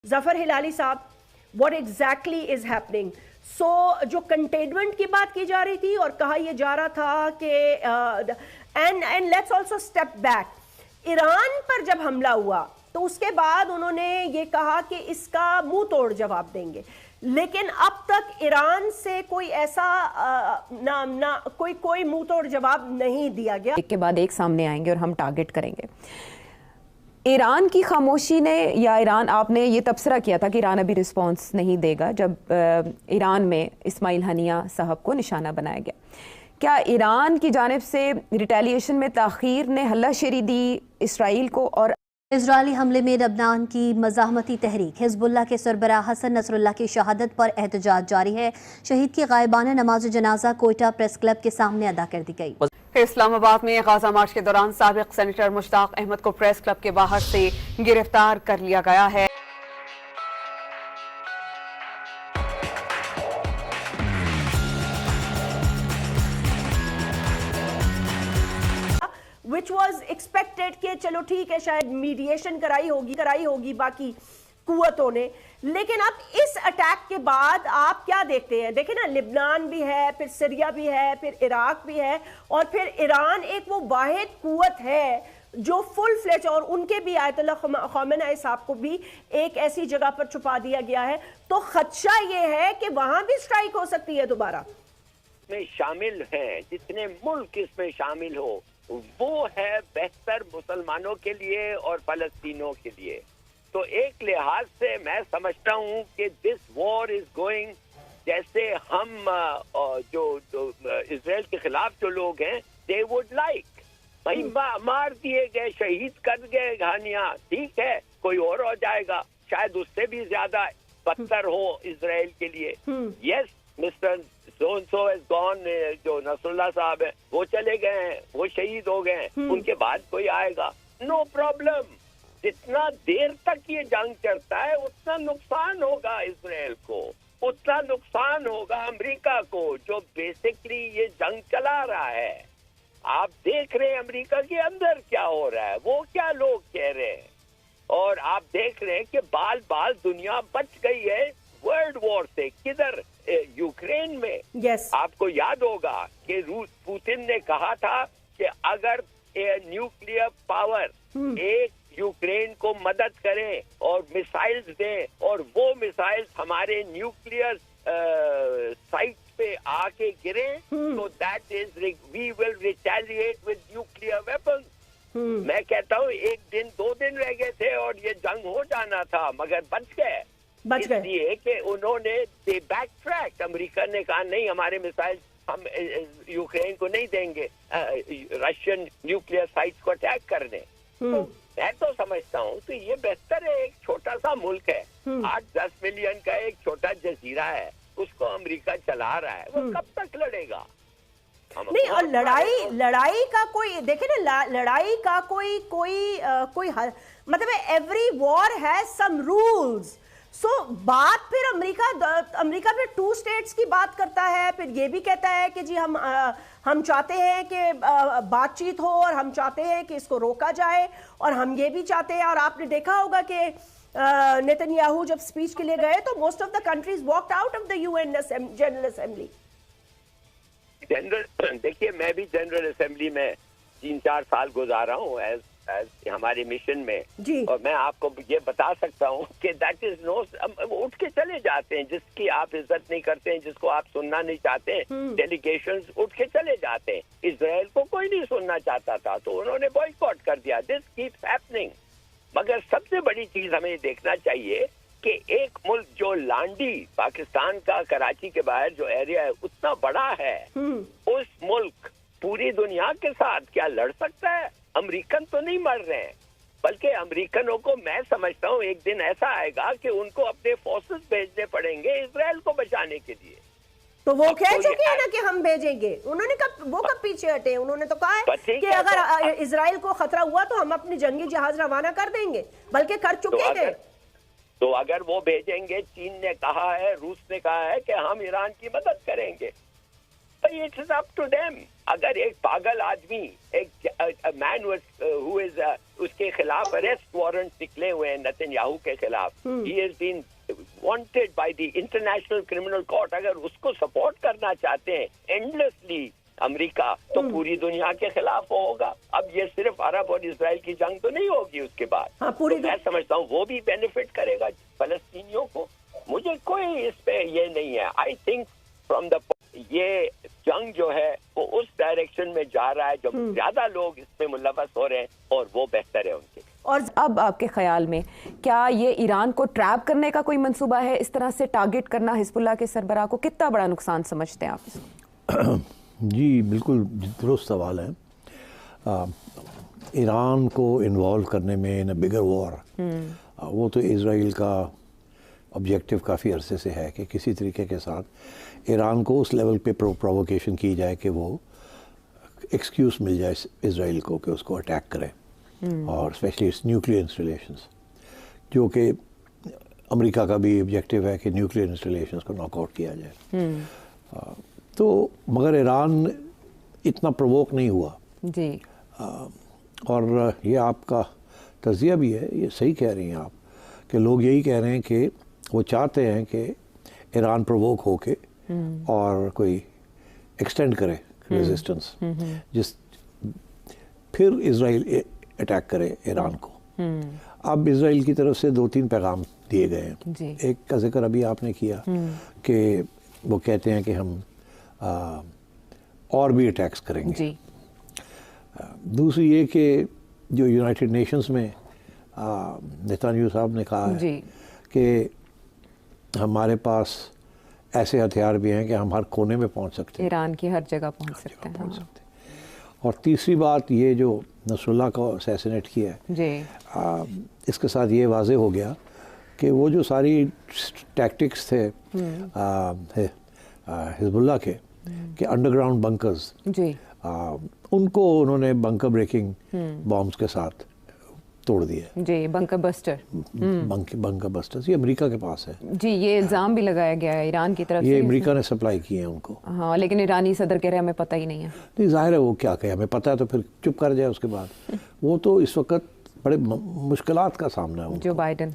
जफर हिलाली साहब, what exactly is happening? सो जो containment की बात की जा रही थी और कहा यह जा रहा था कि and let's also step back, Iran पर जब हमला हुआ तो उसके बाद उन्होंने ये कहा कि इसका मुंह तोड़ जवाब देंगे, लेकिन अब तक ईरान से कोई ऐसा कोई मुंह तोड़ जवाब नहीं दिया गया। एक के बाद एक सामने आएंगे और हम टारगेट करेंगे। ईरान की खामोशी ने, या ईरान, आपने ये तबसरा किया था कि ईरान अभी रिस्पांस नहीं देगा जब ईरान में इस्माइल हनिया साहब को निशाना बनाया गया। क्या ईरान की जानिब से रिटेलिएशन में ताख़ीर ने हल्लाशेरी दी इसराइल को? और इजरायली हमले में लबनान की मज़ाहमती तहरीक हिजबुल्लाह के सरबराह हसन नसरुल्लाह की शहादत पर एहतजाज जारी है। शहीद की गायबाना नमाज जनाजा कोयटा प्रेस क्लब के सामने अदा कर दी गई। इस्लामाबाद में गाजा मार्च के दौरान साबिक सेनेटर मुश्ताक अहमद को प्रेस क्लब के बाहर से गिरफ्तार कर लिया गया है। Which was expected कि चलो ठीक है, शायद मीडिएशन कराई होगी बाकी कुव्वतों ने, लेकिन अब इस अटैक के बाद आप क्या देखते हैं? देखें ना, लिबनान भी है, फिर सीरिया भी है, फिर इराक भी है, और फिर ईरान एक वो वाहिद कुव्वत है जो फुल फ्लेज, और उनके भी आयतुल्लाह ख़ामेनी साहब को भी एक ऐसी जगह पर छुपा दिया गया है। तो खदशा ये है कि वहां भी स्ट्राइक हो सकती है दोबारा। में शामिल हैं जितने मुल्क इसमें शामिल हो, वो है बेहतर मुसलमानों के लिए और फलस्तीनों के लिए। तो एक लिहाज से मैं समझता हूँ कि दिस वॉर इज गोइंग, जैसे हम जो इजराइल के खिलाफ जो लोग हैं, दे वुड लाइक भाई मार दिए गए, शहीद कर गए घानियां, ठीक है, कोई और हो जाएगा, शायद उससे भी ज्यादा बदतर हो इजराइल के लिए। Yes, mister so and so has gone, जो नसरुल्लाह साहब है वो चले गए हैं, वो शहीद हो गए हैं, उनके बाद कोई आएगा, नो प्रॉब्लम। जितना देर तक ये जंग चलता है उतना नुकसान होगा इजराइल को, उतना नुकसान होगा अमेरिका को, जो बेसिकली ये जंग चला रहा है। आप देख रहे हैं अमेरिका के अंदर क्या हो रहा है, वो क्या लोग कह रहे हैं, और आप देख रहे हैं कि बाल बाल दुनिया बच गई है वर्ल्ड वॉर से। किधर? यूक्रेन में। आपको याद होगा कि रूस, पुतिन ने कहा था कि अगर न्यूक्लियर पावर एक यूक्रेन को मदद करें और मिसाइल्स दें, और वो मिसाइल्स हमारे न्यूक्लियर साइट पे आके गिरे, तो that is we will retaliate with nuclear weapons. मैं कहता हूँ 1 दिन 2 दिन रह गए थे और ये जंग हो जाना था, मगर बच गए। इसलिए कि उन्होंने दे बैक ट्रैक, अमेरिका ने कहा नहीं, हमारे मिसाइल हम यूक्रेन को नहीं देंगे रशियन न्यूक्लियर साइट्स को अटैक करने। तो मैं तो समझता हूँ तो ये बेहतर है, एक छोटा सा मुल्क है, 8-10 मिलियन का एक छोटा जजीरा है, उसको अमेरिका चला रहा है, वो कब तक लड़ेगा? नहीं, और लड़ाई का कोई, देखे ना, लड़ाई का कोई मतलब every war has some rules. So बात फिर अमेरिका फिर 2 स्टेट्स की बात करता है, फिर ये भी कहता है कि जी हम चाहते हैं कि बातचीत हो, और हम चाहते हैं कि इसको रोका जाए, और हम ये भी चाहते हैं। और आपने देखा होगा कि नेतन्याहू जब स्पीच के लिए गए तो most of the countries walked out of the UN general assembly. देखिए, मैं भी जनरल असेंबली में 3-4 साल गुजारा हूँ एज हमारे मिशन में, और मैं आपको ये बता सकता हूँ कि दैट इज नो, उठ के चले जाते हैं, जिसकी आप इज्जत नहीं करते हैं, जिसको आप सुनना नहीं चाहते हैं, डेलीगेशंस उठ के चले जाते हैं। इजराइल को कोई नहीं सुनना चाहता था तो उन्होंने बॉयकॉट कर दिया। This keeps happening. मगर सबसे बड़ी चीज हमें देखना चाहिए कि एक मुल्क जो लांडी, पाकिस्तान का कराची के बाहर जो एरिया है, उतना बड़ा है, उस मुल्क पूरी दुनिया के साथ क्या लड़ सकता है? अमेरिकन तो नहीं मर रहे हैं, बल्कि अमेरिकनों को मैं समझता हूँ एक दिन ऐसा आएगा कि उनको अपने फोर्सेस भेजने पड़ेंगे इजराइल को बचाने के लिए। तो वो कह चुके हैं ना कि हम भेजेंगे, उन्होंने कब पीछे हटे? उन्होंने तो कहा है कि अगर इजराइल को खतरा हुआ तो हम अपने जंगी जहाज रवाना कर देंगे, बल्कि कर चुके हैं। तो अगर वो भेजेंगे, चीन ने कहा है, रूस ने कहा है कि हम ईरान की मदद करेंगे, it is up to them. अगर एक पागल आदमी, एक मैन हु इज उसके खिलाफ अरेस्ट वारंट निकले हुए हैं नेतन्याहू के खिलाफ, he has been wanted by the international criminal court, अगर उसको सपोर्ट करना चाहते हैं एंडलेसली अमेरिका, तो पूरी दुनिया के खिलाफ होगा। अब ये सिर्फ अरब और इजराइल की जंग तो नहीं होगी उसके बाद। हाँ, पूरी तो मैं समझता हूँ वो भी बेनिफिट करेगा फलस्तीनियों को। मुझे कोई इस पे ये नहीं है। आई थिंक फ्रॉम द ये जंग जो है वो उस डायरेक्शन में जा रहा है, जो ज्यादा लोग इसमें मुलव्वस हो रहे हैं और वो बेहतर है उनके। और अब आपके ख्याल में क्या ये ईरान को ट्रैप करने का कोई मंसूबा है? इस तरह से टारगेट करना हिजबुल्लाह के सरबराह को कितना बड़ा नुकसान समझते हैं आप इसको? जी बिल्कुल दुरुस्त सवाल है। ईरान को इन्वॉल्व करने में इन बिगर वॉर, वो तो इजराइल का ऑब्जेक्टिव काफ़ी अरसे से है कि किसी तरीके के साथ ईरान को उस लेवल पे प्रोवोकेशन की जाए कि वो एक्सक्यूज़ मिल जाए इजराइल को कि उसको अटैक करे, और स्पेशली इट्स न्यूक्लियर इंस्टॉलेशंस, जो कि अमेरिका का भी ऑब्जेक्टिव है कि न्यूक्लियर इंस्टॉलेशंस को नॉकआउट किया जाए। तो मगर ईरान इतना प्रवोक नहीं हुआ जी। और ये आपका तज़िया भी है, ये सही कह रही हैं आप कि लोग यही कह रहे हैं कि वो चाहते हैं कि ईरान प्रवोक होके और कोई एक्सटेंड करे रेजिस्टेंस, जिस फिर इजराइल अटैक करे ईरान को। अब इजराइल की तरफ से 2-3 पैगाम दिए गए हैं। एक का जिक्र अभी आपने किया कि वो कहते हैं कि हम और भी अटैक्स करेंगे जी। दूसरी ये कि जो यूनाइटेड नेशंस में नेतन्याहू साहब ने कहा है कि हमारे पास ऐसे हथियार भी हैं कि हम हर कोने में पहुंच सकते हैं, ईरान की हर जगह पहुंच सकते हैं। हाँ। और तीसरी बात ये जो नसरुल्लाह को असैसिनेट किया है जी, इसके साथ ये वाजे हो गया कि वो जो सारी टैक्टिक्स थे हिजबुल्लाह के कि अंडरग्राउंड बंकर्स जी, उनको उन्होंने बंकर ब्रेकिंग बॉम्ब्स के साथ तोड़ दिया जी। बंकर बस्टर, बंकर बस्टर्स ये अमेरिका के पास है जी। ये इल्ज़ाम भी लगाया गया है ईरान की तरफ ये से। अमेरिका ने सप्लाई किए हैं उनको। हाँ, लेकिन ईरानी सदर कह रहे हैं हमें पता ही नहीं है। नहीं, जाहिर है वो क्या कहे, हमें पता है तो फिर चुप कर जाए उसके बाद। वो तो इस वक्त बड़े मुश्किलात का सामना है जो बाइडन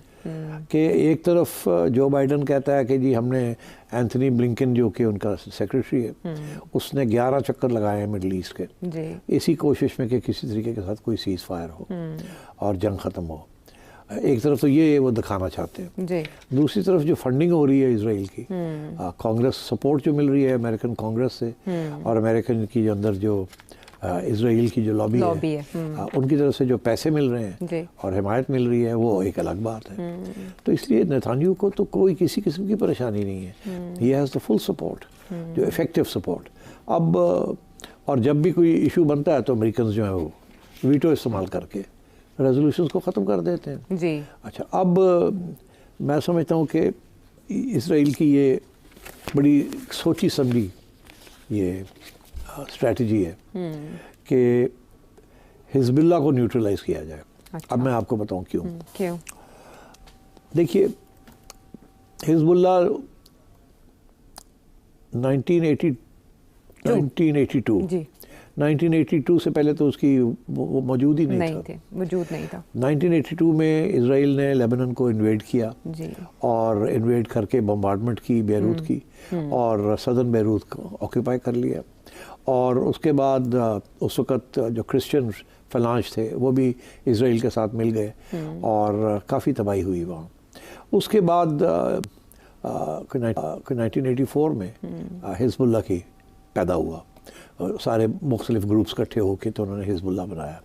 कि एक तरफ जो बाइडन कहता है कि जी हमने एंथनी ब्लिंकन जो कि उनका सेक्रेटरी है उसने 11 चक्कर लगाए हैं मिडल ईस्ट के जी, इसी कोशिश में कि किसी तरीके के साथ कोई सीज फायर हो और जंग ख़त्म हो। एक तरफ तो ये वो दिखाना चाहते हैं जी। दूसरी तरफ जो फंडिंग हो रही है इजराइल की, कांग्रेस सपोर्ट जो मिल रही है अमेरिकन कांग्रेस से और अमेरिकन की जो अंदर जो इजराइल की जो लॉबी है उनकी तरफ से जो पैसे मिल रहे हैं और हिमायत मिल रही है, वो एक अलग बात है। तो इसलिए नेतन्याहू को तो कोई किसी किस्म की परेशानी नहीं है। He has the full support, जो इफेक्टिव सपोर्ट। अब और जब भी कोई इशू बनता है तो अमेरिकन जो है वो वीटो इस्तेमाल करके रेजोल्यूशन को ख़त्म कर देते हैं जी। अच्छा, अब मैं समझता हूँ कि इसराइल की ये बड़ी सोची समझी ये स्ट्रैटेजी है कि हिजबुल्लाह को न्यूट्रलाइज किया जाए। अच्छा। अब मैं आपको बताऊं क्यों। देखिए, हिजबुल्लाह 1982 से पहले तो उसकी वो मौजूद ही नहीं था। मौजूद नहीं था। 1982 में इजराइल ने लेबनान को इन्वेड किया जी। और इन्वेड करके बम्बार्डमेंट की बेरूत की और सदर्न बेरूत को ऑक्यूपाई कर लिया। और उसके बाद उस वक़्त जो क्रिश्चियन फलांज थे वो भी इजराइल के साथ मिल गए और काफ़ी तबाही हुई वहाँ। उसके बाद 1984 में हिजबुल्लाह की पैदा हुआ। सारे मुख्तलिफ ग्रुप्स इकट्ठे होकर तो उन्होंने हिजबुल्लाह बनाया।